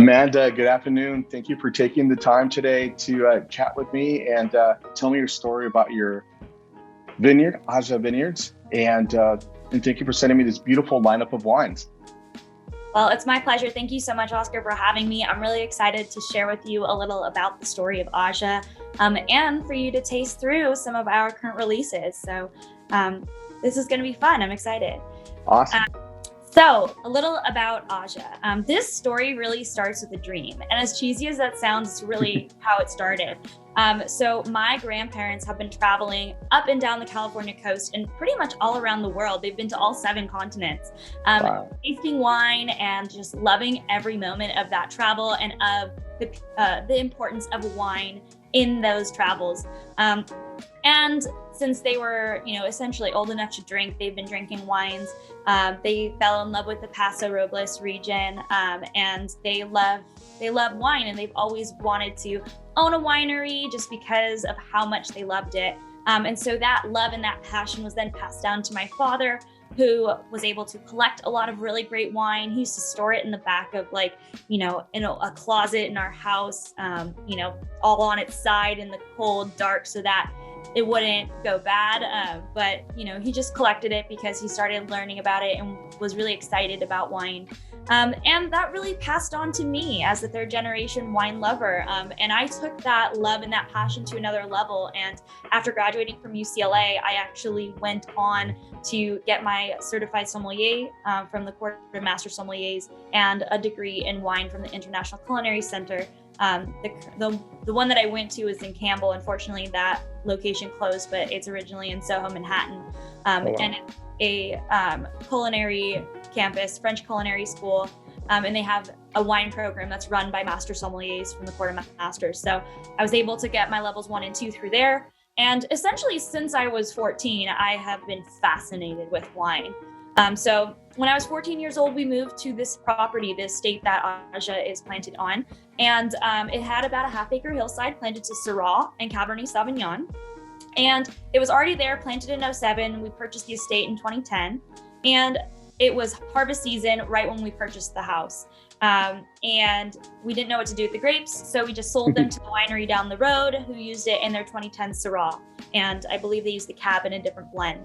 Amanda, good afternoon. Thank you for taking the time today to chat with me and tell me your story about your vineyard, AJA Vineyards, and thank you for sending me this beautiful lineup of wines. Well, it's my pleasure. Thank you so much, Oscar, for having me. I'm really excited to share with you a little about the story of AJA and for you to taste through some of our current releases. So this is going to be fun. I'm excited. Awesome. So a little about AJA. This story really starts with a dream. And as cheesy as that sounds, it's really how it started. So my grandparents have been traveling up and down the California coast and pretty much all around the world. They've been to all 7 continents, tasting wine and just loving every moment of that travel and of the importance of wine in those travels. And since they were, essentially old enough to drink, they've been drinking wines. They fell in love with the Paso Robles region, and they love wine, and they've always wanted to own a winery just because of how much they loved it. And so that love and that passion was then passed down to my father, who was able to collect a lot of really great wine. He used to store it in the back of in a closet in our house, all on its side in the cold, dark, so that it wouldn't go bad. But he just collected it because he started learning about it and was really excited about wine. And that really passed on to me as the 3rd generation wine lover. And I took that love and that passion to another level. And after graduating from UCLA, I actually went on to get my certified sommelier from the Court of Master Sommeliers and a degree in wine from the International Culinary Center. The one that I went to was in Campbell. Unfortunately, that location closed, but it's originally in Soho, Manhattan. And it's a culinary campus, French culinary school. And they have a wine program that's run by master sommeliers from the Court of Masters. So I was able to get my levels 1 and 2 through there. And essentially, since I was 14, I have been fascinated with wine. So when I was 14 years old, we moved to this property, this estate that AJA is planted on. And it had about a half-acre hillside planted to Syrah and Cabernet Sauvignon. And it was already there, planted in 2007. We purchased the estate in 2010. And it was harvest season right when we purchased the house. And we didn't know what to do with the grapes, so we just sold them to the winery down the road, who used it in their 2010 Syrah. And I believe they used the cab in a different blend.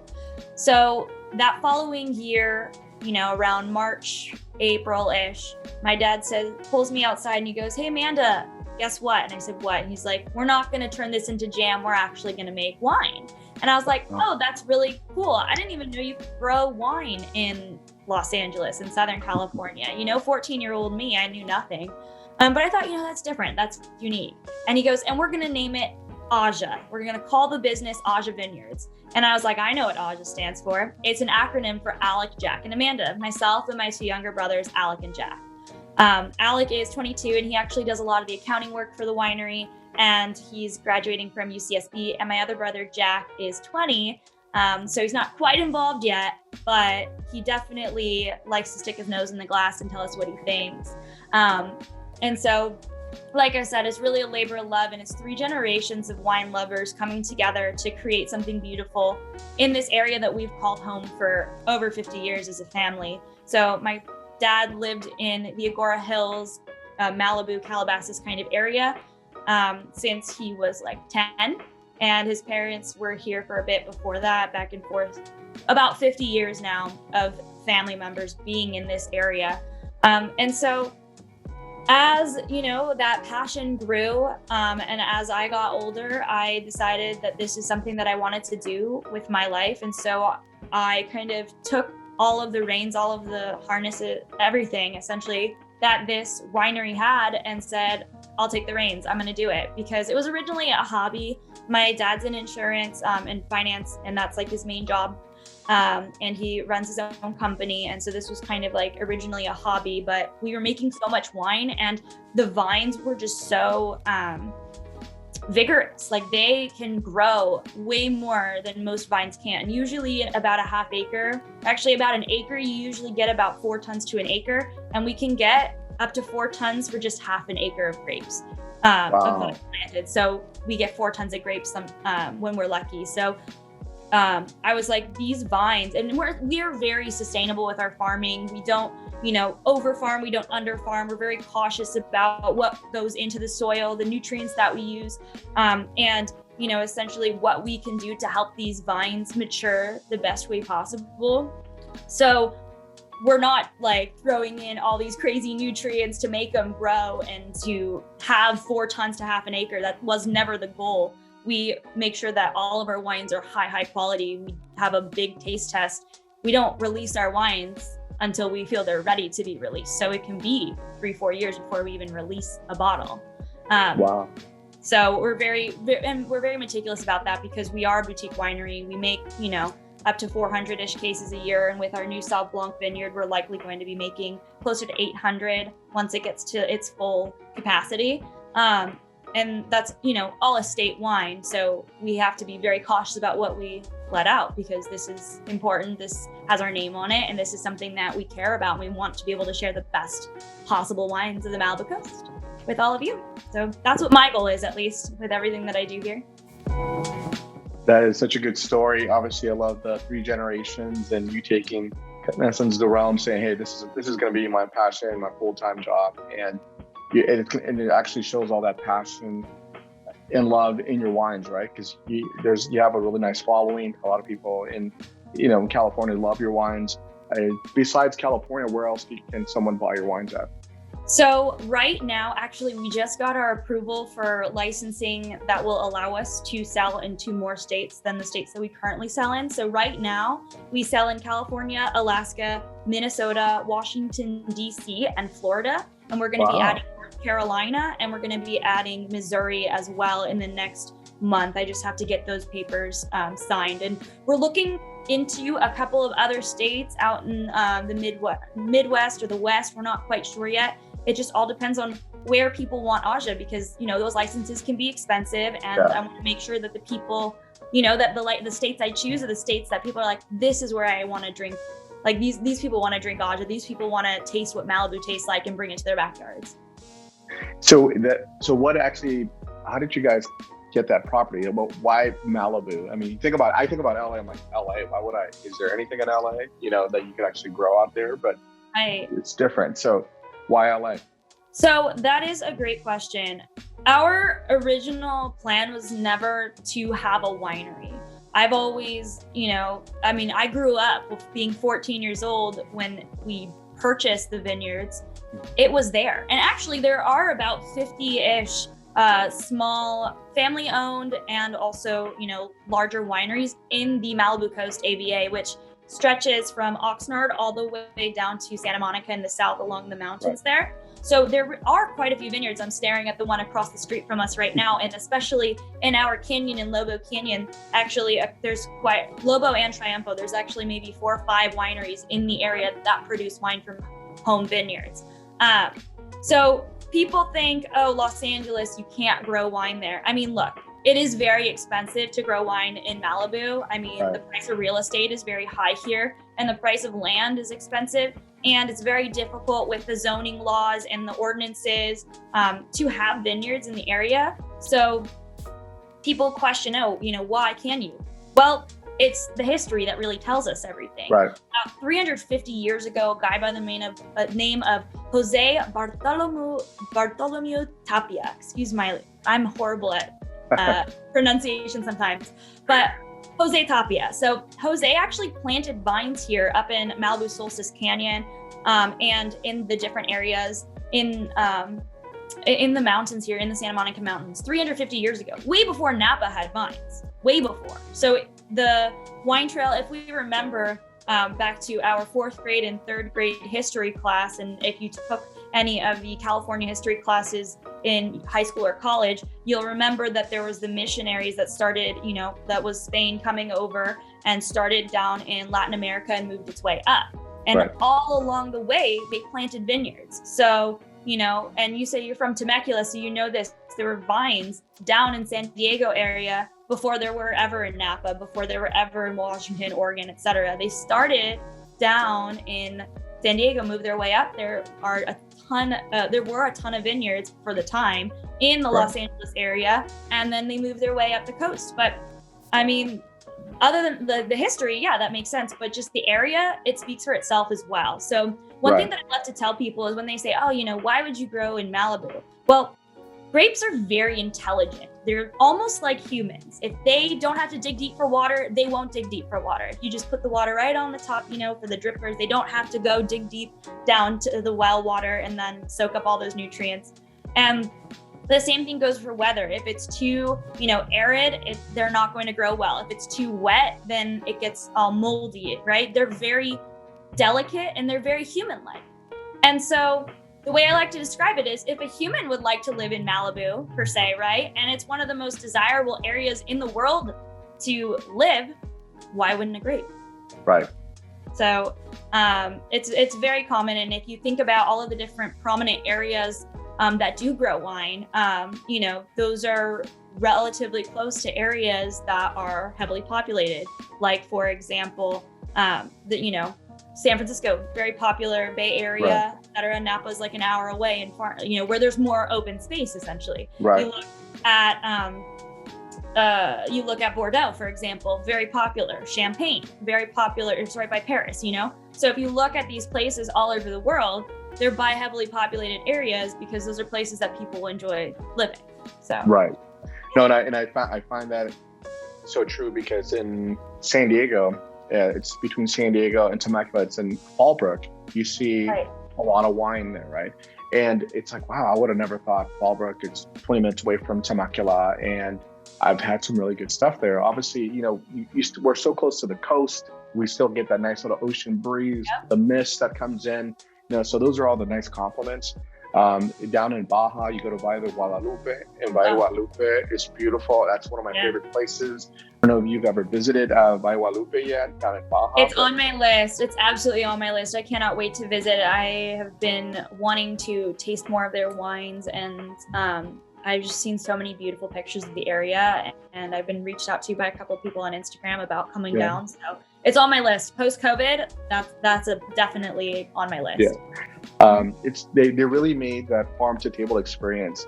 So that following year, around March, April-ish, my dad pulls me outside and he goes, "Hey, Amanda, guess what?" And I said, "What?" And he's like, "We're not going to turn this into jam. We're actually going to make wine." And I was like, "Oh, that's really cool. I didn't even know you could grow wine in Los Angeles in Southern California." 14-year-old me, I knew nothing. But I thought, that's different. That's unique. And he goes, "And we're going to name it AJA. We're going to call the business AJA Vineyards." And I was like, I know what AJA stands for. It's an acronym for Alec, Jack, and Amanda. Myself and my 2 younger brothers, Alec and Jack. Alec is 22 and he actually does a lot of the accounting work for the winery, and he's graduating from UCSB. And my other brother, Jack, is 20. So he's not quite involved yet, but he definitely likes to stick his nose in the glass and tell us what he thinks. And so, like I said, it's really a labor of love, and it's 3 generations of wine lovers coming together to create something beautiful in this area that we've called home for over 50 years as a family. So my dad lived in the Agora Hills, Malibu, Calabasas kind of area since he was like 10. And his parents were here for a bit before that, back and forth. About 50 years now of family members being in this area. And so as that passion grew, and as I got older, I decided that this is something that I wanted to do with my life. And so I kind of took all of the reins, all of the harnesses, everything essentially that this winery had, and said, I'll take the reins. I'm going to do it, because it was originally a hobby. My dad's in insurance and finance, and that's like his main job. And he runs his own company. And so this was kind of like originally a hobby, but we were making so much wine, and the vines were just so vigorous. Like, they can grow way more than most vines can. Usually about a half acre, actually about an acre, you usually get about 4 tons to an acre. And we can get up to 4 tons for just half an acre of grapes Wow. planted. So we get 4 tons of grapes when we're lucky. So I was like, these vines, and we're very sustainable with our farming. We don't, over farm, we don't under farm. We're very cautious about what goes into the soil, the nutrients that we use, and essentially what we can do to help these vines mature the best way possible. So we're not like throwing in all these crazy nutrients to make them grow and to have 4 tons to half an acre. That was never the goal. We make sure that all of our wines are high quality. We have a big taste test. We don't release our wines until we feel they're ready to be released. So it can be 3-4 years before we even release a bottle. Wow. So we're very meticulous about that because we are a boutique winery. We make, up to 400-ish cases a year. And with our new Sauv Blanc vineyard, we're likely going to be making closer to 800 once it gets to its full capacity. And that's, all estate wine. So we have to be very cautious about what we let out because this is important. This has our name on it. And this is something that we care about. And we want to be able to share the best possible wines of the Malibu Coast with all of you. So that's what my goal is, at least with everything that I do here. That is such a good story. Obviously, I love the 3 generations and you taking, in essence, the realm, saying, "Hey, this is going to be my passion, my full-time job," and it actually shows all that passion and love in your wines, right? Because you have a really nice following. A lot of people in California love your wines. Besides California, where else can someone buy your wines at? So right now, actually, we just got our approval for licensing that will allow us to sell in 2 more states than the states that we currently sell in. So right now, we sell in California, Alaska, Minnesota, Washington, D.C., and Florida. And we're going to be adding North Carolina, and we're going to be adding Missouri as well in the next month. I just have to get those papers signed. And we're looking into a couple of other states out in the Midwest or the West. We're not quite sure yet. It just all depends on where people want AJA because, those licenses can be expensive. And I want to make sure that the people, that the states I choose are the states that people are like, this is where I want to drink. Like these people want to drink AJA. These people want to taste what Malibu tastes like and bring it to their backyards. So how did you guys get that property? Why Malibu? I mean, I think about LA. I'm like, LA, why would I? Is there anything in LA, that you could actually grow out there? But it's different. So why LA? So that is a great question. Our original plan was never to have a winery. I've always, I grew up with being 14 years old when we purchased the vineyards. It was there. And actually there are about 50-ish small family owned and also, larger wineries in the Malibu Coast AVA, which stretches from Oxnard all the way down to Santa Monica in the south along the mountains there. So there are quite a few vineyards. I'm staring at the one across the street from us right now. And especially in our canyon in Lobo Canyon, actually there's quite Lobo and Triumfo. There's actually maybe 4 or 5 wineries in the area that produce wine from home vineyards. So people think, oh, Los Angeles, you can't grow wine there. I mean, look, it is very expensive to grow wine in Malibu. I mean, The price of real estate is very high here and the price of land is expensive. And it's very difficult with the zoning laws and the ordinances to have vineyards in the area. So people question, why can you? Well, it's the history that really tells us everything. Right. 350 years ago, a guy by the name of Jose Bartolomeu Tapia. Excuse my, I'm horrible at pronunciation sometimes, but Jose Tapia. So Jose actually planted vines here up in Malibu Solstice Canyon and in the different areas in the mountains here in the Santa Monica Mountains 350 years ago, way before Napa had vines, way before. So the wine trail, if we remember back to our 4th grade and 3rd grade history class, and if you took any of the California history classes in high school or college, you'll remember that there was the missionaries that started, that was Spain coming over and started down in Latin America and moved its way up. And all along the way, they planted vineyards. So, and you say you're from Temecula, so you know this, there were vines down in San Diego area before there were ever in Napa, before there were ever in Washington, Oregon, etc. They started down in San Diego, moved their way up. There were a ton of vineyards for the time in the Los Angeles area, and then they moved their way up the coast. But I mean, other than the history, yeah, that makes sense. But just the area, it speaks for itself as well. So one thing that I love to tell people is when they say, oh, you know, why would you grow in Malibu? Well, grapes are very intelligent. They're almost like humans. If they don't have to dig deep for water, they won't dig deep for water. If you just put the water right on the top, you know, for the drippers, they don't have to go dig deep down to the well water and then soak up all those nutrients. And the same thing goes for weather. If it's too, you know, arid, they're not going to grow well. If it's too wet, then it gets all moldy, right? They're very delicate and they're very human-like. And so the way I like to describe it is if a human would like to live in Malibu per se, right? And it's one of the most desirable areas in the world to live, why wouldn't a grape? Right. So it's very common. And if you think about all of the different prominent areas that do grow wine, you know, those are relatively close to areas that are heavily populated. Like, for example, you know, San Francisco, very popular Bay Area. Right. Napa is like an hour away, and you know, where there's more open space essentially. Right. You look at Bordeaux, for example, very popular. Champagne, very popular. It's right by Paris, you know. So if you look at these places all over the world, they're by heavily populated areas because those are places that people enjoy living. So right. No, and I find that so true because in San Diego. It's between San Diego and Temecula. It's in Fallbrook. You see a lot of wine there, right? And it's like, wow, I would have never thought Fallbrook. It's 20 minutes away from Temecula, and I've had some really good stuff there. Obviously, you know, we're so close to the coast. We still get that nice little ocean breeze, the mist that comes in. You know, so those are all the nice compliments. Down in Baja, you go to Valle de Guadalupe, and Valle de Guadalupe is beautiful. That's one of my favorite places. I don't know if you've ever visited Valle de Guadalupe yet, down in Baja. It's on my list. It's absolutely on my list. I cannot wait to visit. I have been wanting to taste more of their wines, and I've just seen so many beautiful pictures of the area, and I've been reached out to by a couple of people on Instagram about coming down. So it's on my list. Post-COVID, that's definitely on my list. They really made that farm to table experience.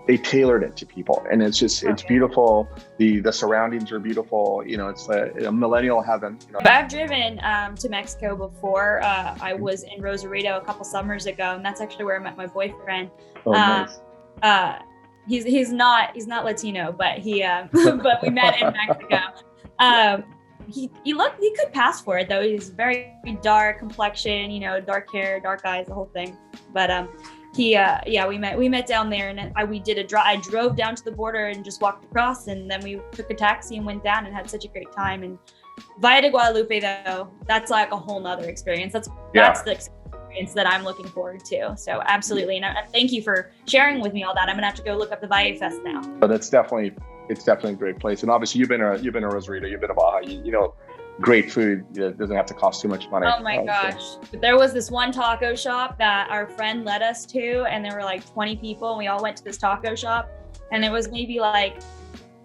They tailored it to people, and it's just it's beautiful. The surroundings are beautiful. You know, it's a millennial heaven. You know. I've driven to Mexico before. I was in Rosarito a couple summers ago, and that's actually where I met my boyfriend. Nice. He's not Latino, but but we met in Mexico. He could pass for it though. He's very dark complexion, you know, dark hair, dark eyes, the whole thing. But we met down there, and I drove down to the border and just walked across, and then we took a taxi and went down and had such a great time. And Valle de Guadalupe though, that's like a whole nother experience. That's the experience that I'm looking forward to. So absolutely, and thank you for sharing with me all that. I'm gonna have to go look up the Valle Fest now. But it's definitely a great place. And obviously you've been to Rosarito, you've been to Baja, you know, great food. It doesn't have to cost too much money. Oh my gosh. But there was this one taco shop that our friend led us to, and there were like 20 people, and we all went to this taco shop, and it was maybe like,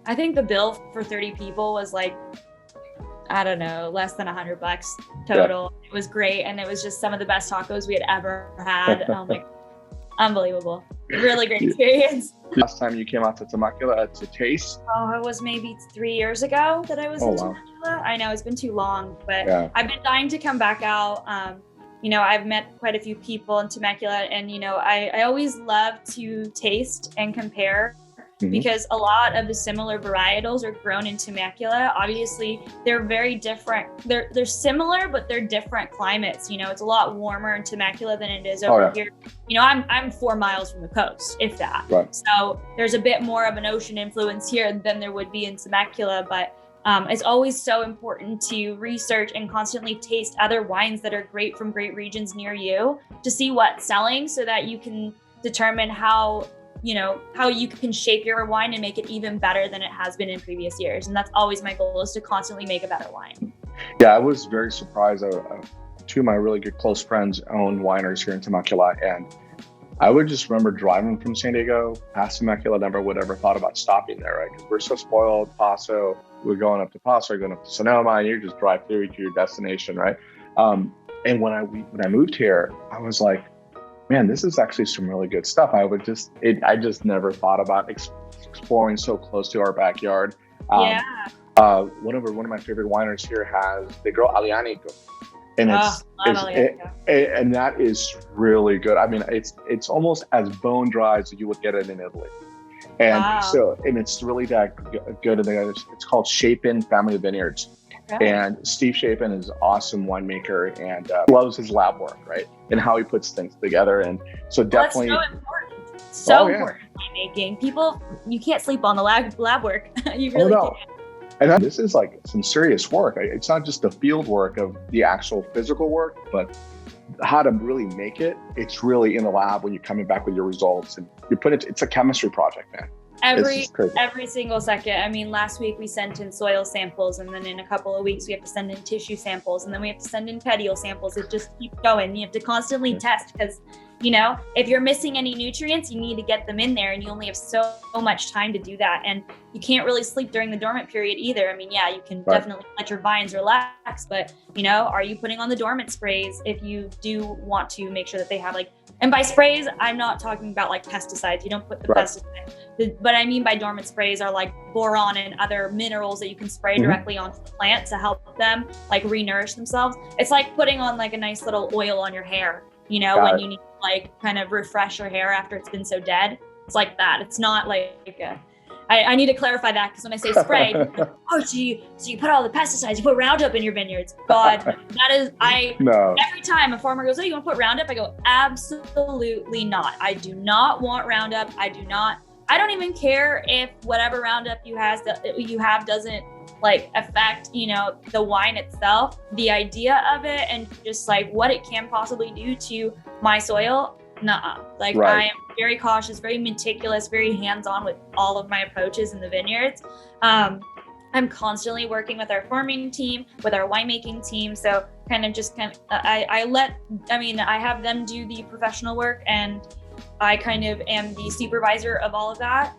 I think the bill for 30 people was like, I don't know, less than $100 total. Yeah. It was great. And it was just some of the best tacos we had ever had. Oh my, unbelievable. Really great experience. Last time you came out to Temecula to taste? Oh, it was maybe 3 years ago that I was in Temecula. I know it's been too long, but I've been dying to come back out. You know, I've met quite a few people in Temecula, and, you know, I always love to taste and compare because a lot of the similar varietals are grown in Temecula. Obviously, they're very different. They're similar, but they're different climates. You know, it's a lot warmer in Temecula than it is over here. You know, I'm 4 miles from the coast, if that. Right. So there's a bit more of an ocean influence here than there would be in Temecula, but it's always so important to research and constantly taste other wines that are great from great regions near you to see what's selling, so that you can determine how you can shape your wine and make it even better than it has been in previous years. And that's always my goal, is to constantly make a better wine. Yeah, I was very surprised. Two of my really good close friends own wineries here in Temecula, and I would just remember driving from San Diego past Temecula, never would ever thought about stopping there, right? Because we're so spoiled. Paso, we're going up to Paso, going up to Sonoma, and you just drive through to your destination, right? And when I moved here, I was like, man, this is actually some really good stuff. I just never thought about exploring so close to our backyard. One of my favorite wineries here they grow Alianico, and and that is really good. I mean, it's almost as bone dry as you would get it in Italy, and and it's really that good. It's called Chapin Family of Vineyards, and Steve Chapin is an awesome winemaker and loves his lab work, right, and how he puts things together, and so definitely. That's so important. So important winemaking. People, you can't sleep on the lab work. You really can't. And this is like some serious work. It's not just the field work of the actual physical work, but how to really make it. It's really in the lab when you're coming back with your results, and you put it. It's a chemistry project, man. Every single second. I mean, last week we sent in soil samples, and then in a couple of weeks we have to send in tissue samples, and then we have to send in petiole samples. It just keeps going. You have to constantly test because, you know, if you're missing any nutrients, you need to get them in there, and you only have so much time to do that. And you can't really sleep during the dormant period either. I mean, yeah, you can definitely let your vines relax, but, you know, are you putting on the dormant sprays if you do want to make sure that they have and by sprays, I'm not talking about like pesticides. You don't put the pesticides. But I mean by dormant sprays are like boron and other minerals that you can spray directly onto the plant to help them like re-nourish themselves. It's like putting on like a nice little oil on your hair, you know, when you need to like kind of refresh your hair after it's been so dead. It's like that. It's not like I need to clarify that, because when I say spray, so you put all the pesticides, you put Roundup in your vineyards. God, that is, every time a farmer goes, oh, you want to put Roundup? I go, absolutely not. I do not want Roundup. I don't even care if whatever Roundup you have doesn't like affect, you know, the wine itself. The idea of it and just like what it can possibly do to my soil, nuh-uh. I am very cautious, very meticulous, very hands-on with all of my approaches in the vineyards. I'm constantly working with our farming team, with our winemaking team. So I have them do the professional work, and I kind of am the supervisor of all of that.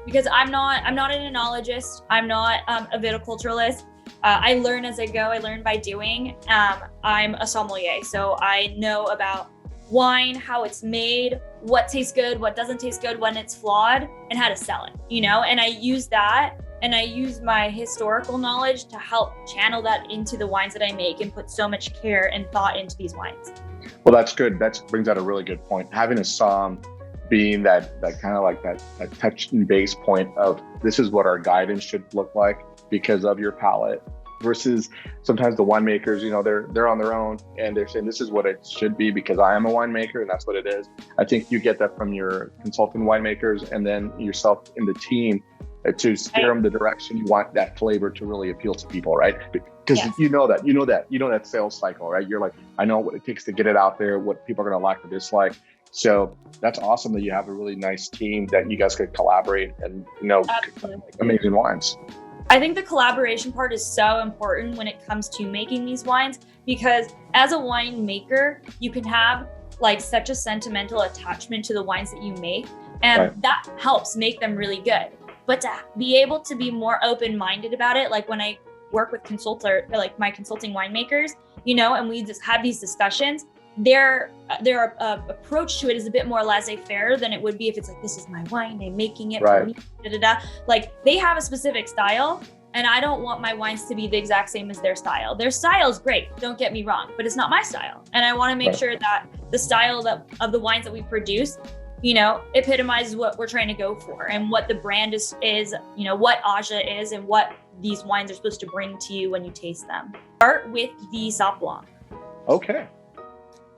Because I'm not an enologist. I'm not a viticulturalist. I learn as I go. I learn by doing. I'm a sommelier, so I know about wine, how it's made, what tastes good, what doesn't taste good, when it's flawed, and how to sell it, you know? And I use that, and I use my historical knowledge to help channel that into the wines that I make and put so much care and thought into these wines. Well, that's good. That brings out a really good point. Having a somm being that kind of like that touch and base point of this is what our guidance should look like because of your palate, versus sometimes the winemakers, you know, they're on their own and they're saying this is what it should be because I am a winemaker and that's what it is. I think you get that from your consulting winemakers and then yourself in the team to steer them the direction you want that flavor to really appeal to people, right? Because you know that sales cycle, right? You're like, I know what it takes to get it out there, what people are going to like or dislike. So that's awesome that you have a really nice team that you guys could collaborate and, you know, make amazing wines. I think the collaboration part is so important when it comes to making these wines, because as a winemaker, you can have like such a sentimental attachment to the wines that you make, and that helps make them really good. But to be able to be more open-minded about it, like when I work with like my consulting winemakers, you know, and we just have these discussions, their approach to it is a bit more laissez-faire than it would be if it's like, this is my wine, I'm making it for me, Like they have a specific style, and I don't want my wines to be the exact same as their style. Their style is great, don't get me wrong, but it's not my style. And I want to make sure that the style of the wines that we produce, you know, epitomizes what we're trying to go for and what the brand is, you know, what AJA is and what these wines are supposed to bring to you when you taste them. Start with the Sauv Blanc. Okay.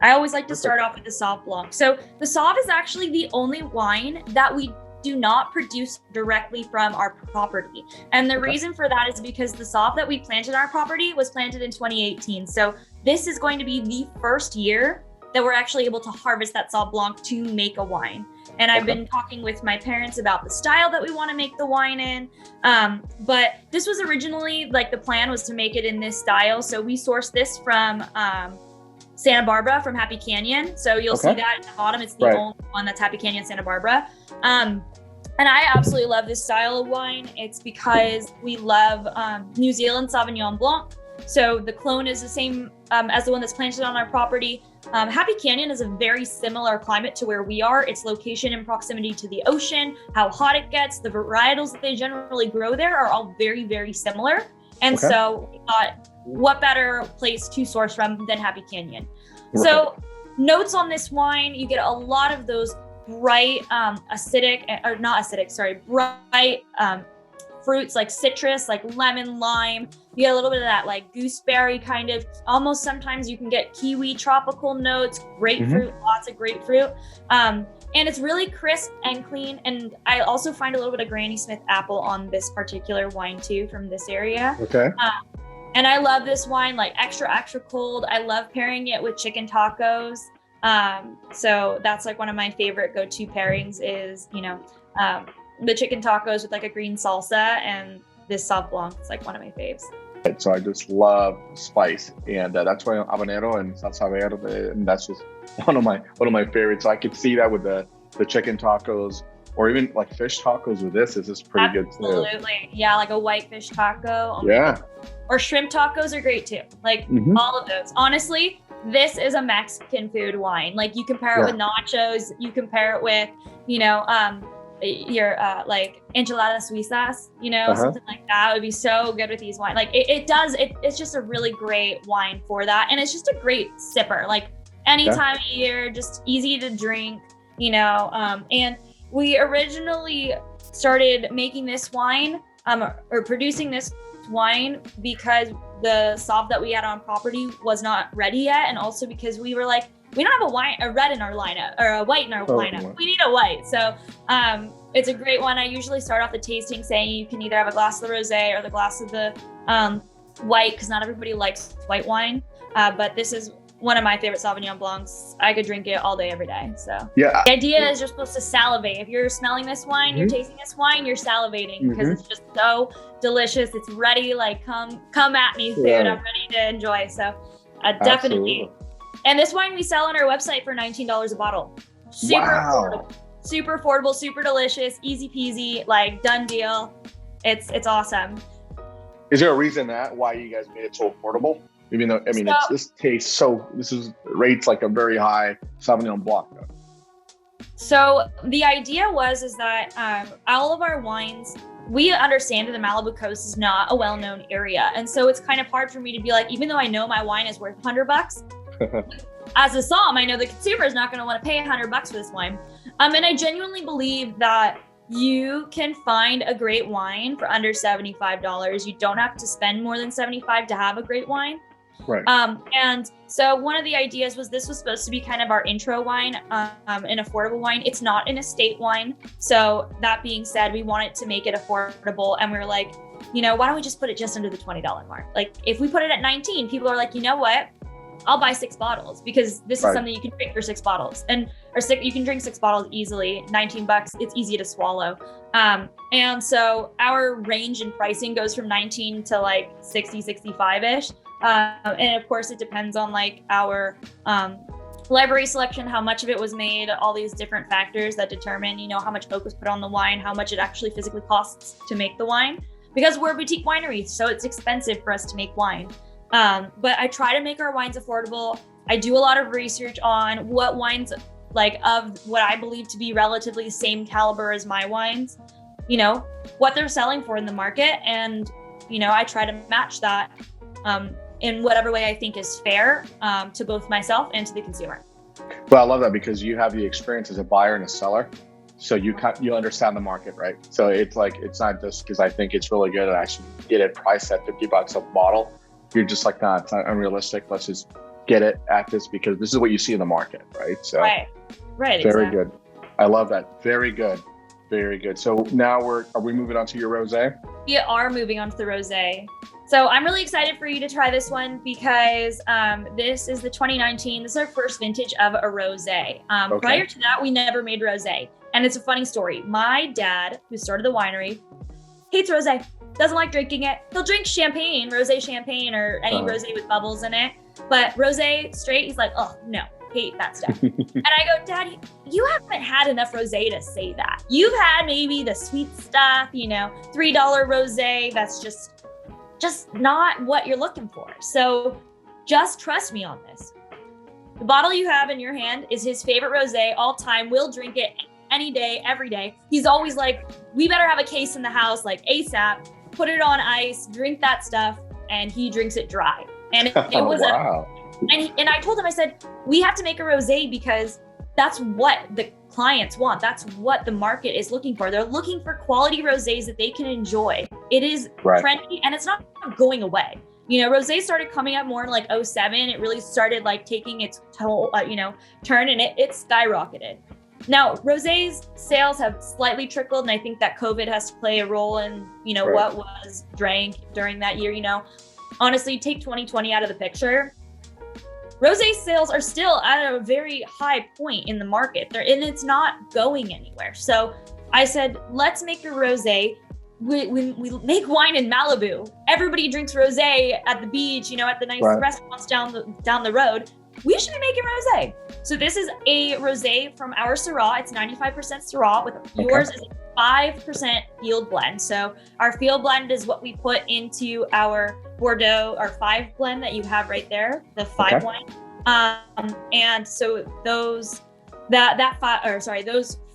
I always like to start off with the Sauv Blanc. So the Sauv is actually the only wine that we do not produce directly from our property. And the reason for that is because the Sauv that we planted on our property was planted in 2018. So this is going to be the first year that we're actually able to harvest that Sauv Blanc to make a wine. And I've been talking with my parents about the style that we want to make the wine in. But this was originally, like, the plan was to make it in this style. So we sourced this from Santa Barbara, from Happy Canyon. So you'll see that at the bottom. It's the only one that's Happy Canyon, Santa Barbara. And I absolutely love this style of wine. It's because we love New Zealand Sauvignon Blanc. So the clone is the same as the one that's planted on our property. Happy Canyon is a very similar climate to where we are. Its location and proximity to the ocean, how hot it gets, the varietals that they generally grow there are all very, very similar. And so we thought, what better place to source from than Happy Canyon? Right. So notes on this wine, you get a lot of those bright bright fruits like citrus, like lemon, lime. You get a little bit of that like gooseberry kind of, almost sometimes you can get kiwi tropical notes, grapefruit, lots of grapefruit. And it's really crisp and clean. And I also find a little bit of Granny Smith apple on this particular wine too from this area. Okay. And I love this wine, like extra, extra cold. I love pairing it with chicken tacos. So that's like one of my favorite go-to pairings is, the chicken tacos with like a green salsa, and this Sauv Blanc. It's like one of my faves. So I just love spice, and that's why habanero and salsa verde, and that's just one of my favorites. So I could see that with the chicken tacos, or even like fish tacos with this. This is pretty good too. Absolutely, yeah, like a white fish taco. Or shrimp tacos are great too. Like all of those. Honestly, this is a Mexican food wine. Like you can pair it with nachos. You can pair it with, your like enchiladas suizas, something like that. It would be so good with these wines. Like it's just a really great wine for that. And it's just a great sipper, like any time of year, just easy to drink, and we originally started making this wine, or producing this wine because the Sauv that we had on property was not ready yet. And also because we were like, we don't have a red in our lineup, or a white in our lineup. We need a white. So it's a great one. I usually start off the tasting saying you can either have a glass of the rosé or the glass of the white, because not everybody likes white wine. But this is one of my favorite Sauvignon Blancs. I could drink it all day, every day. So the idea is you're supposed to salivate. If you're smelling this wine, you're tasting this wine, you're salivating because it's just so delicious. It's ready, like come at me, food. I'm ready to enjoy. So definitely. Absolutely. And this wine we sell on our website for $19 a bottle. Super affordable, super delicious, easy peasy, like done deal. It's awesome. Is there a reason why you guys made it so affordable? Even though, this rates like a very high Sauvignon Blanc. So the idea is that all of our wines, we understand that the Malibu Coast is not a well-known area. And so it's kind of hard for me to be like, even though I know my wine is worth $100, as a somm, I know the consumer is not going to want to pay $100 for this wine. And I genuinely believe that you can find a great wine for under $75. You don't have to spend more than $75 to have a great wine. Right. And so one of the ideas was this was supposed to be kind of our intro wine, an affordable wine. It's not an estate wine. So that being said, we wanted to make it affordable. And we were like, why don't we just put it just under the $20 mark? Like if we put it at 19, people are like, you know what? I'll buy 6 bottles because this is something you can drink for 6 bottles, you can drink 6 bottles easily. $19, it's easy to swallow. And so our range in pricing goes from 19 to like 60, 65-ish. And of course it depends on like our, library selection, how much of it was made, all these different factors that determine, how much oak was put on the wine, how much it actually physically costs to make the wine, because we're a boutique winery. So it's expensive for us to make wine. But I try to make our wines affordable. I do a lot of research on what wines, like of what I believe to be relatively the same caliber as my wines, what they're selling for in the market. And, I try to match that in whatever way I think is fair to both myself and to the consumer. Well, I love that because you have the experience as a buyer and a seller. So you understand the market, right? So it's like, it's not just because I think it's really good and I should get it priced at $50 a bottle. You're just like, nah, it's not unrealistic. Let's just get it at this because this is what you see in the market, right? So right. Very good. I love that. Very good. Very good. So now are we moving on to your rosé? We are moving on to the rosé. So I'm really excited for you to try this one because this is the 2019. This is our first vintage of a rosé. Prior to that, we never made rosé. And it's a funny story. My dad, who started the winery, hates rosé. Doesn't like drinking it. He'll drink champagne, rosé champagne, or any rosé with bubbles in it. But rosé straight, he's like, oh no, hate that stuff. And I go, Dad, you haven't had enough rosé to say that. You've had maybe the sweet stuff, $3 rosé that's just just not what you're looking for. So just trust me on this. The bottle you have in your hand is his favorite rosé all time. We'll drink it any day, every day. He's always like, we better have a case in the house, like ASAP, put it on ice, drink that stuff. And he drinks it dry. And it was wow. And I told him, I said, we have to make a rosé because that's what the clients want. That's what the market is looking for. They're looking for quality rosés that they can enjoy. It is trendy and it's not going away. You know, rosé started coming up more in like 2007. It really started like taking its turn, and it skyrocketed. Now, rosé's sales have slightly trickled, and I think that COVID has to play a role in, what was drank during that year. Honestly, take 2020 out of the picture. Rosé sales are still at a very high point in the market, and it's not going anywhere. So I said, let's make a rosé. We make wine in Malibu. Everybody drinks rosé at the beach, at the nice restaurants down the road. We should be making rosé. So this is a rosé from our Syrah. It's 95% Syrah. With yours is a 5% field blend. So our field blend is what we put into our Bordeaux, our 5 blend that you have right there, the 5 wine. And so those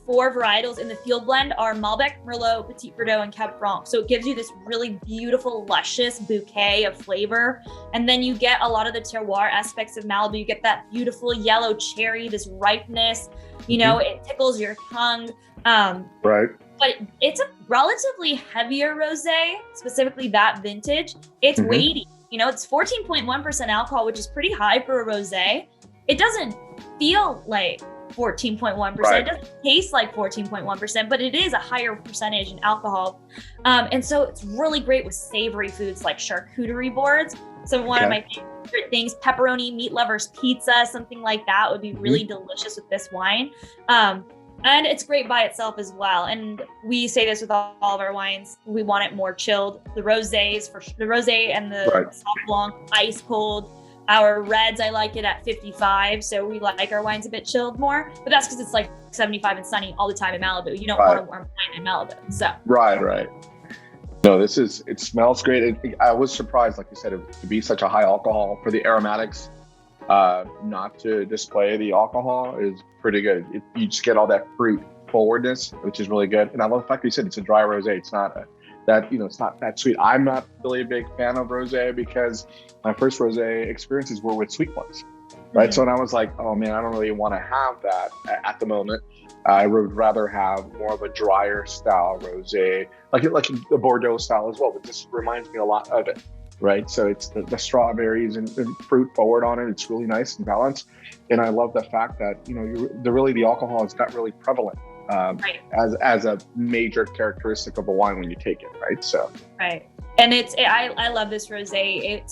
4 varietals in the field blend are Malbec, Merlot, Petit Verdot, and Cab Franc. So it gives you this really beautiful, luscious bouquet of flavor. And then you get a lot of the terroir aspects of Malibu. You get that beautiful yellow cherry, this ripeness, it tickles your tongue. But it's a relatively heavier rosé, specifically that vintage. It's weighty. It's 14.1% alcohol, which is pretty high for a rosé. It doesn't feel like 14.1%. It doesn't taste like 14.1%, but it is a higher percentage in alcohol. And so it's really great with savory foods like charcuterie boards. So one of my favorite things, pepperoni, meat lovers pizza, something like that would be really delicious with this wine. And it's great by itself as well. And we say this with all of our wines. We want it more chilled. The rosés, the rosé and the Sauv Blanc, ice cold. Our reds, I like it at 55. So we like our wines a bit chilled more, but that's because it's like 75 and sunny all the time in Malibu. You don't want a warm wine in Malibu. So. Right. No, it smells great. I was surprised, like you said, to be such a high alcohol for the aromatics, not to display the alcohol is pretty good. You just get all that fruit forwardness, which is really good. And I love the fact that you said it's a dry rosé. It's not it's not that sweet. I'm not really a big fan of rosé because my first rosé experiences were with sweet ones, right? So when I was like, oh man, I don't really want to have that at the moment. I would rather have more of a drier style rosé, like the Bordeaux style as well. But this reminds me a lot of it, right? So it's the strawberries and fruit forward on it. It's really nice and balanced. And I love the fact that the alcohol is not really prevalent. As a major characteristic of a wine when you take it, right? So and I love this rosé.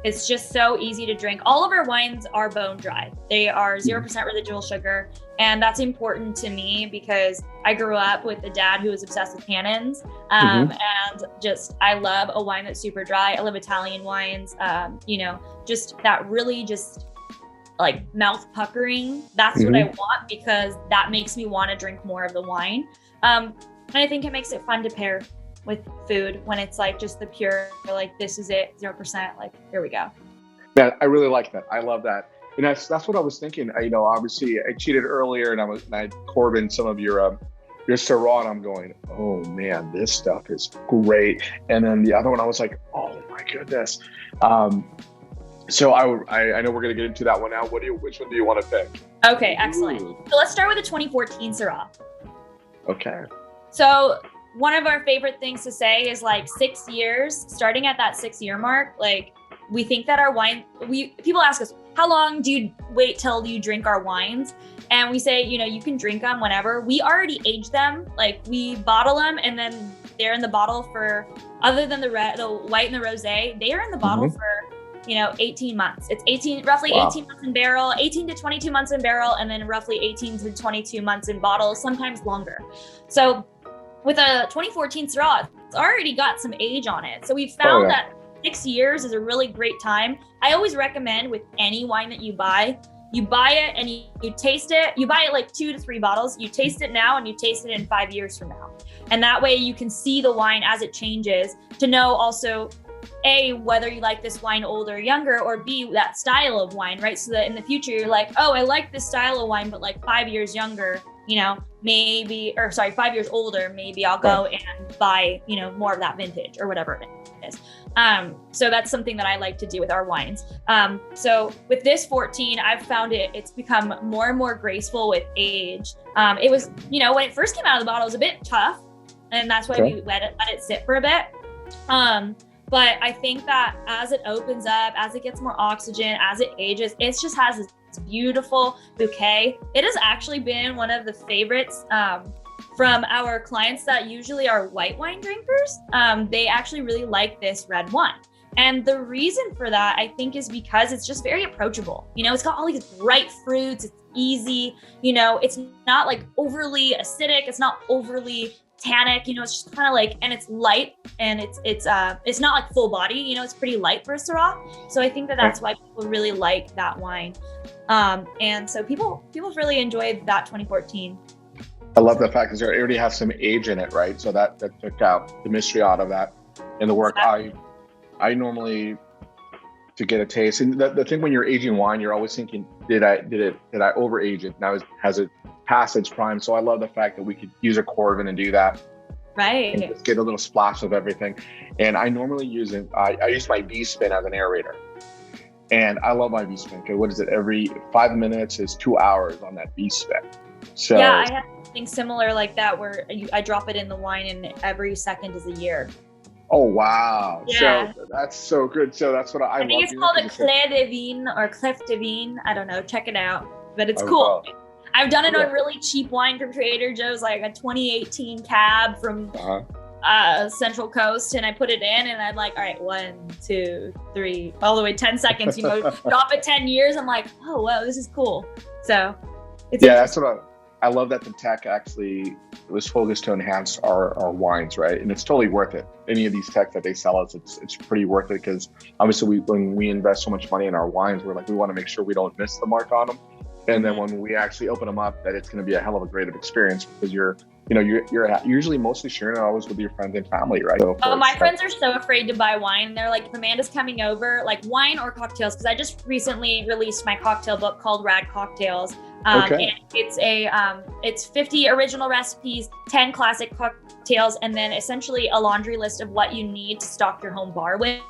It's just so easy to drink. All of our wines are bone dry. They are 0% residual sugar, and that's important to me because I grew up with a dad who was obsessed with tannins, and just I love a wine that's super dry. I love Italian wines. Just that really just like mouth puckering. That's what I want because that makes me want to drink more of the wine. And I think it makes it fun to pair with food when it's like just the pure, like this is it, 0%, like here we go. Yeah, I really like that. I love that. And that's what I was thinking. Obviously I cheated earlier and I corbin some of your Syrah, and I'm going, oh man, this stuff is great. And then the other one, I was like, oh my goodness. So I know we're going to get into that one now. Which one do you want to pick? Okay, excellent. So let's start with the 2014 Syrah. Okay. So one of our favorite things to say is like 6 years, starting at that 6-year mark, like we think that our wine, people ask us, how long do you wait till you drink our wines? And we say, you can drink them whenever. We already age them. Like we bottle them and then they're in the bottle for, other than the white and the rosé, they are in the bottle for 18 months. It's roughly 18 months in barrel, 18 to 22 months in barrel, and then roughly 18 to 22 months in bottle, sometimes longer. So with a 2014 Syrah, it's already got some age on it. So we've found that 6 years is a really great time. I always recommend with any wine that you buy it and you taste it. You buy it like 2 to 3 bottles. You taste it now and you taste it in 5 years from now. And that way you can see the wine as it changes to know also A, whether you like this wine older or younger, or B, that style of wine, right? So that in the future you're like, oh, I like this style of wine, but like 5 years younger, maybe, or sorry, 5 years older, maybe I'll go and buy, more of that vintage or whatever it is. So that's something that I like to do with our wines. So with this 14, I've found it's become more and more graceful with age. It was, when it first came out of the bottle, it was a bit tough, and that's why we let it sit for a bit. But I think that as it opens up, as it gets more oxygen, as it ages, it just has this beautiful bouquet. It has actually been one of the favorites from our clients that usually are white wine drinkers. They actually really like this red wine. And the reason for that, I think, is because it's just very approachable. It's got all these bright fruits. It's easy. It's not like overly acidic. It's not overly tannic. It's just kind of like, and it's light, and it's not like full body. It's pretty light for a Syrah. So I think that's why people really like that wine. And so people really enjoyed that 2014. I love the fact that it already has some age in it, right? So that took out the mystery out of that in the work. Exactly. I normally, to get a taste, and the thing when you're aging wine, you're always thinking, did I overage it? Now has it passed its prime? So I love the fact that we could use a Corvin and do that. Right. And just get a little splash of everything. And I normally use I use my V-spin as an aerator. And I love my V-spin. Okay, what is it? Every 5 minutes is 2 hours on that V-spin. So yeah, I have something similar like that where I drop it in the wine, and every second is a year. Oh, wow. Yeah. So that's so good. So that's what I love. I think it's called a Clé de Vigne or Clef de Vigne. I don't know. Check it out. But it's cool. I've done it on really cheap wine from Trader Joe's, like a 2018 cab from Central Coast, and I put it in, and I'm like, all right, 1, 2, 3, all the way 10 seconds, drop it 10 years. I'm like, oh, wow, this is cool. So it's that's what I love, that the tech actually was focused to enhance our wines, right? And it's totally worth it. Any of these tech that they sell us, it's pretty worth it, because obviously when we invest so much money in our wines, we want to make sure we don't miss the mark on them. And then when we actually open them up, that it's going to be a hell of a great experience, because you're usually mostly sharing it always with your friends and family, right? So my friends are so afraid to buy wine. They're like, if Amanda's coming over, like wine or cocktails, because I just recently released my cocktail book called Rad Cocktails. And it's 50 original recipes, 10 classic cocktails, and then essentially a laundry list of what you need to stock your home bar with.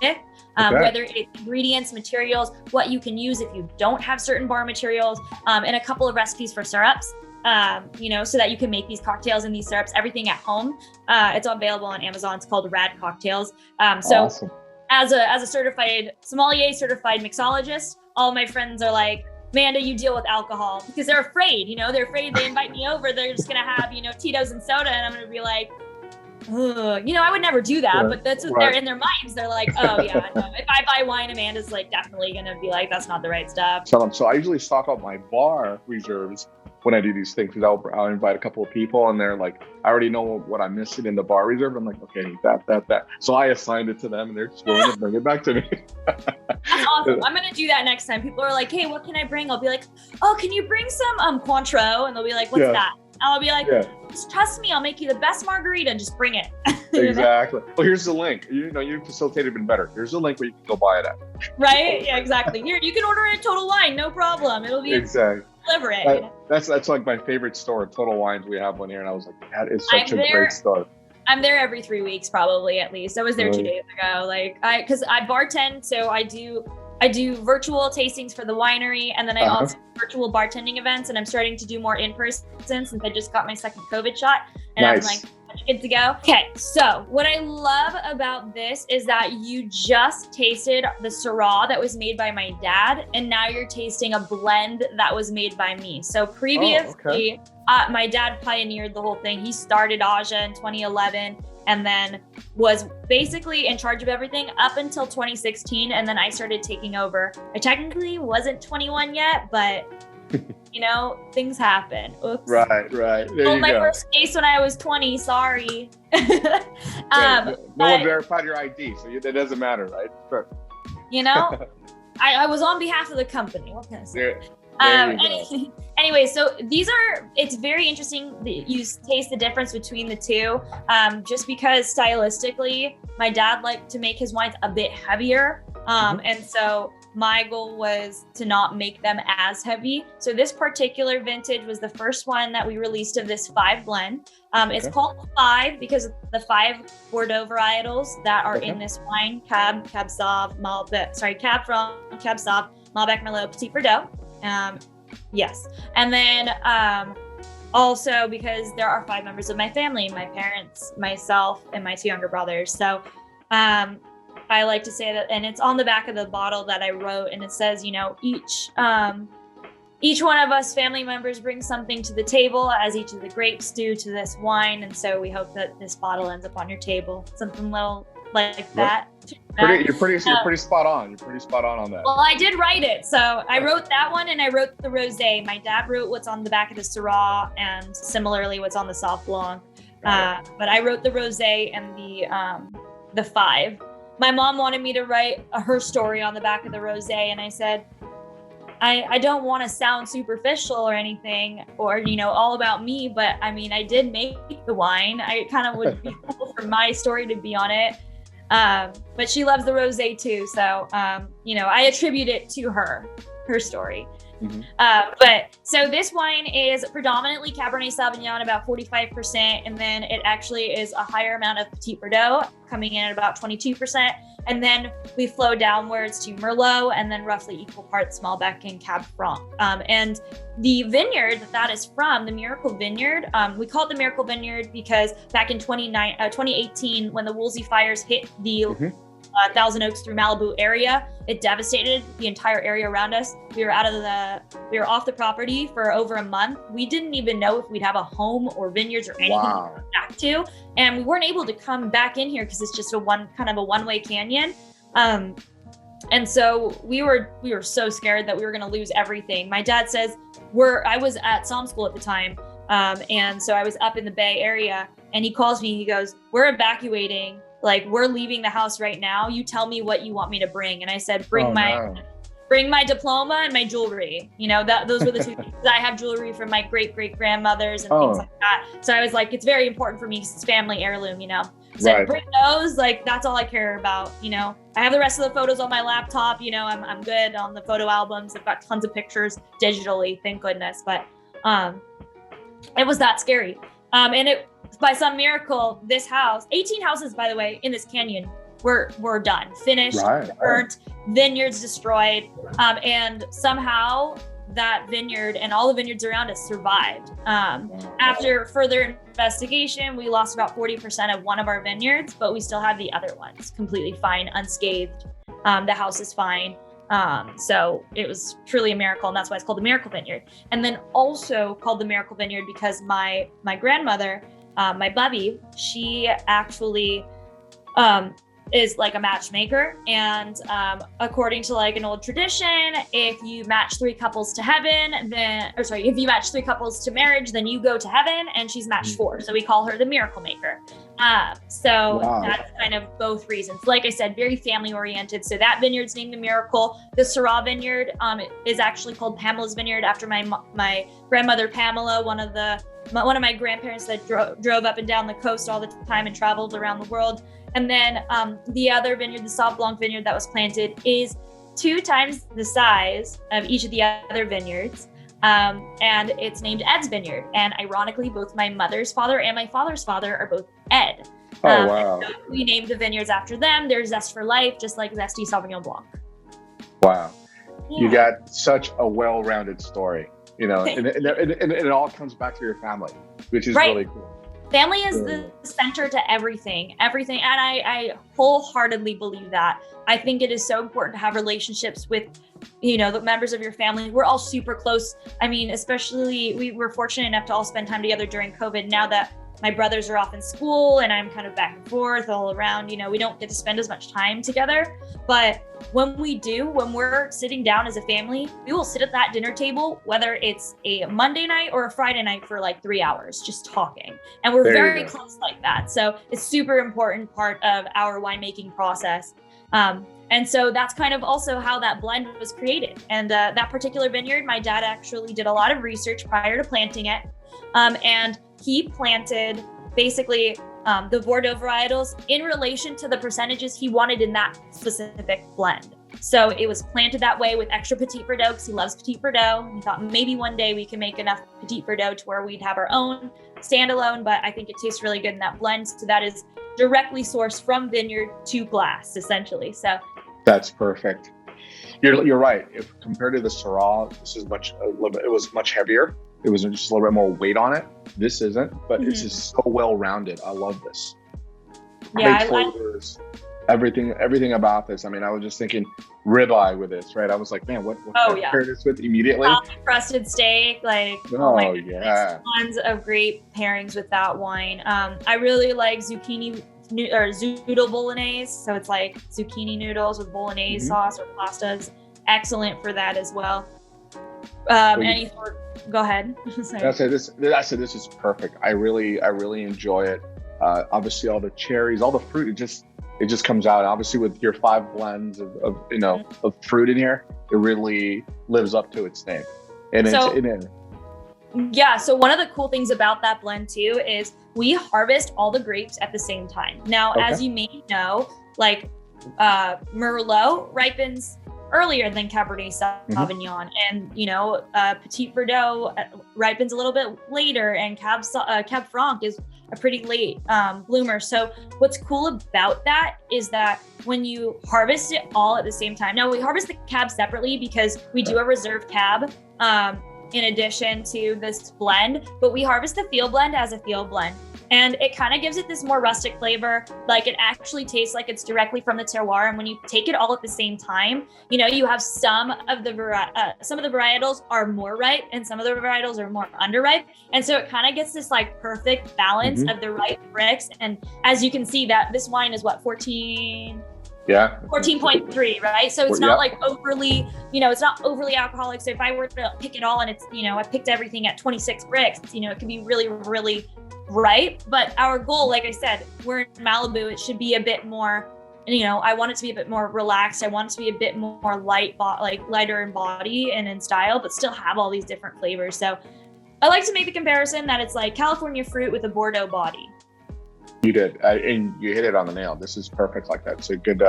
Whether it's ingredients, materials, what you can use if you don't have certain bar materials, and a couple of recipes for syrups, so that you can make these cocktails and these syrups, everything at home. It's available on Amazon. It's called Rad Cocktails. Awesome. As a certified sommelier, certified mixologist, all my friends are like, Amanda, you deal with alcohol, because they're afraid, they invite me over, they're just going to have, Tito's and soda. And I'm going to be like, I would never do that, but that's what they're in their minds. They're like, oh yeah, no. If I buy wine, Amanda's like definitely going to be like, that's not the right stuff. So I usually stock up my bar reserves when I do these things, because I'll invite a couple of people, and they're like, I already know what I'm missing in the bar reserve. I'm like, okay, that. So I assigned it to them, and they're just going to bring it back to me. That's awesome. I'm going to do that next time. People are like, hey, what can I bring? I'll be like, oh, can you bring some Cointreau? And they'll be like, what's that? And I'll be like, just trust me, I'll make you the best margarita. Just bring it. Exactly. Well, here's the link. You facilitated even better. Here's the link where you can go buy it at. Right? Yeah, exactly. Here, you can order it at Total Wine, no problem. It'll be exactly. Deliver it. That's like my favorite store, Total Wines. We have one here, and I was like, that is such a great store. I'm there every 3 weeks, probably, at least. I was there 2 days ago. Because I bartend, so I do virtual tastings for the winery, and then I also do virtual bartending events, and I'm starting to do more in person since I just got my second COVID shot, and I'm like, good to go. Okay, so what I love about this is that you just tasted the Syrah that was made by my dad, and now you're tasting a blend that was made by me. So previously, my dad pioneered the whole thing. He started AJA in 2011, and then was basically in charge of everything up until 2016. And then I started taking over. I technically wasn't 21 yet, but things happen. Oops. Right. There my first case when I was 20, sorry. No one verified your ID, so it doesn't matter, right? Sure. I was on behalf of the company. What can I say? There you go. Anyway, so it's very interesting that you taste the difference between the two, just because stylistically, my dad liked to make his wines a bit heavier. And so my goal was to not make them as heavy. So this particular vintage was the first one that we released of this 5 blend. It's called 5 because of the 5 Bordeaux varietals that are in this wine: Cab, Cab Sauv, Cab Franc, Cab Sauv, Malbec, Merlot, Petit Verdot. Yes. And then also because there are 5 members of my family: my parents, myself, and my 2 younger brothers. So I like to say that, and it's on the back of the bottle that I wrote, and it says, each one of us family members brings something to the table, as each of the grapes do to this wine. And so we hope that this bottle ends up on your table. Something little like that. You're pretty spot on. You're pretty spot on that. Well, I did write it. So I wrote that one, and I wrote the rosé. My dad wrote what's on the back of the Syrah, and similarly what's on the Sauv Blanc. But I wrote the rosé and the 5. My mom wanted me to write her story on the back of the rosé, and I said, I don't want to sound superficial or anything, or all about me, but I mean, I did make the wine. I kind of would be cool for my story to be on it. But she loves the rosé too, so I attribute it to her story. Mm-hmm. But so this wine is predominantly Cabernet Sauvignon, about 45%, and then it actually is a higher amount of Petit Verdot, coming in at about 22%, and then we flow downwards to Merlot, and then roughly equal parts Malbec and Cab Franc. And the vineyard that is from, the Miracle Vineyard, we call it the Miracle Vineyard because back in 2018, when the Woolsey fires hit the Thousand Oaks through Malibu area, it devastated the entire area around us. We were off the property for over a month. We didn't even know if we'd have a home or vineyards or anything to come back to, and we weren't able to come back in here because it's just a one-way canyon. And so we were so scared that we were going to lose everything. My dad says I was at Psalm School at the time, and so I was up in the Bay Area, and he calls me. He goes, "We're evacuating. Like, we're leaving the house right now. You tell me what you want me to bring." And I said, bring my diploma and my jewelry. Those were the 2 things. I have jewelry from my great-great-grandmothers and things like that. So I was like, it's very important for me because it's family heirloom, So bring those, like, that's all I care about, I have the rest of the photos on my laptop, I'm good on the photo albums. I've got tons of pictures digitally, thank goodness. But it was that scary. And by some miracle, this house, 18 houses, by the way, in this canyon, were done, finished, burnt, vineyards destroyed. And somehow that vineyard and all the vineyards around us survived. After further investigation, we lost about 40% of one of our vineyards, but we still have the other ones completely fine, unscathed. The house is fine. So it was truly a miracle, and that's why it's called the Miracle Vineyard. And then also called the Miracle Vineyard because my grandmother, my Bubby, she actually is like a matchmaker, and according to like an old tradition, if you match 3 couples to heaven, if you match 3 couples to marriage, then you go to heaven, and she's matched 4. So we call her the Miracle Maker. That's kind of both reasons. Like I said, very family oriented. So that vineyard's named the Miracle. The Syrah Vineyard is actually called Pamela's Vineyard after my grandmother Pamela, one of my grandparents that drove up and down the coast all the time and traveled around the world. And then the other vineyard, the Sauv Blanc vineyard that was planted, is 2 times the size of each of the other vineyards. And it's named Ed's Vineyard. And ironically, both my mother's father and my father's father are both Ed. Wow. So we named the vineyards after them. They're Zest for Life, just like Zesty Sauvignon Blanc. Wow. Yeah. You got such a well-rounded story, and it all comes back to your family, which is really cool. Family is the center to everything. And I wholeheartedly believe that. I think it is so important to have relationships with, the members of your family. We're all super close. I mean, especially we were fortunate enough to all spend time together during COVID. Now that my brothers are off in school and I'm kind of back and forth all around, we don't get to spend as much time together. But when we're sitting down as a family, we will sit at that dinner table, whether it's a Monday night or a Friday night, for like 3 hours, just talking. And we're very close like that. So it's super important part of our winemaking process. And so that's kind of also how that blend was created. And that particular vineyard, my dad actually did a lot of research prior to planting it. And he planted basically the Bordeaux varietals in relation to the percentages he wanted in that specific blend. So it was planted that way with extra Petit Verdot because he loves Petit Verdot. He thought maybe one day we can make enough Petit Verdot to where we'd have our own standalone, but I think it tastes really good in that blend. So that is directly sourced from vineyard to glass, essentially. So that's perfect. You're right. If compared to the Syrah, this is it was much heavier. It was just a little bit more weight on it. This isn't, but it's just so well-rounded. I love this. Yeah, great flavors. Everything about this. I mean, I was just thinking ribeye with this, right? I was like, man, what can I pair this with immediately? Crusted steak, like yeah, tons of great pairings with that wine. I really like zucchini or zoodle bolagnese, so it's like zucchini noodles with bolognese sauce or pastas. Excellent for that as well. Go ahead. I said this is perfect. I really enjoy it. Obviously, all the cherries, all the fruit, it just comes out. Obviously, with your 5 blends of fruit in here, it really lives up to its name. And so one of the cool things about that blend too is we harvest all the grapes at the same time. Now, as you may know, like Merlot ripens earlier than Cabernet Sauvignon, and Petit Verdot ripens a little bit later, and Cab Franc is a pretty late bloomer. So what's cool about that is that when you harvest it all at the same time, now we harvest the Cab separately because we do a reserve Cab in addition to this blend, but we harvest the field blend as a field blend. And it kind of gives it this more rustic flavor. Like it actually tastes like it's directly from the terroir. And when you take it all at the same time, you have some of the varietals are more ripe and some of the varietals are more underripe. And so it kind of gets this like perfect balance of the ripe bricks. And as you can see that this wine is 14.3, right? So it's not like overly, it's not overly alcoholic. So if I were to pick it all and it's, I picked everything at 26 bricks, it could be really, really ripe. But our goal, like I said, we're in Malibu. It should be a bit more, I want it to be a bit more relaxed. I want it to be a bit more lighter in body and in style, but still have all these different flavors. So I like to make the comparison that it's like California fruit with a Bordeaux body. You did, and you hit it on the nail. This is perfect like that. It's a good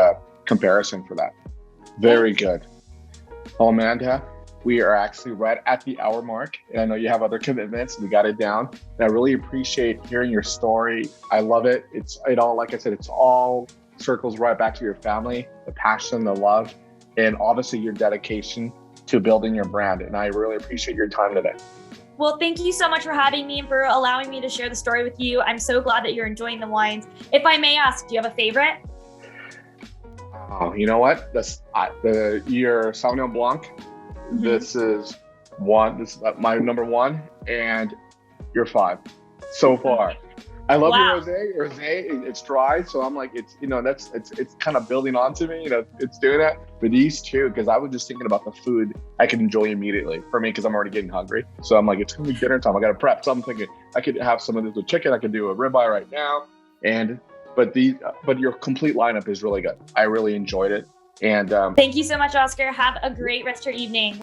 comparison for that. Very good. Well, Amanda, we are actually right at the hour mark, and I know you have other commitments. We got it down, and I really appreciate hearing your story. I love it. Like I said, it's all circles right back to your family, the passion, the love, and obviously your dedication to building your brand. And I really appreciate your time today. Well, thank you so much for having me and for allowing me to share the story with you. I'm so glad that you're enjoying the wines. If I may ask, do you have a favorite? Oh, you know what? Your Sauvignon Blanc. This is my number 1, and your 5 so far. I love your rosé. It's dry, so I'm like, it's kind of building onto me. It's doing that. But these two, because I was just thinking about the food I could enjoy immediately for me, because I'm already getting hungry. So I'm like, it's gonna be dinner time. I gotta prep. So I'm thinking I could have some of this with chicken. I could do a ribeye right now. But your complete lineup is really good. I really enjoyed it. And thank you so much, Oscar. Have a great rest of your evening.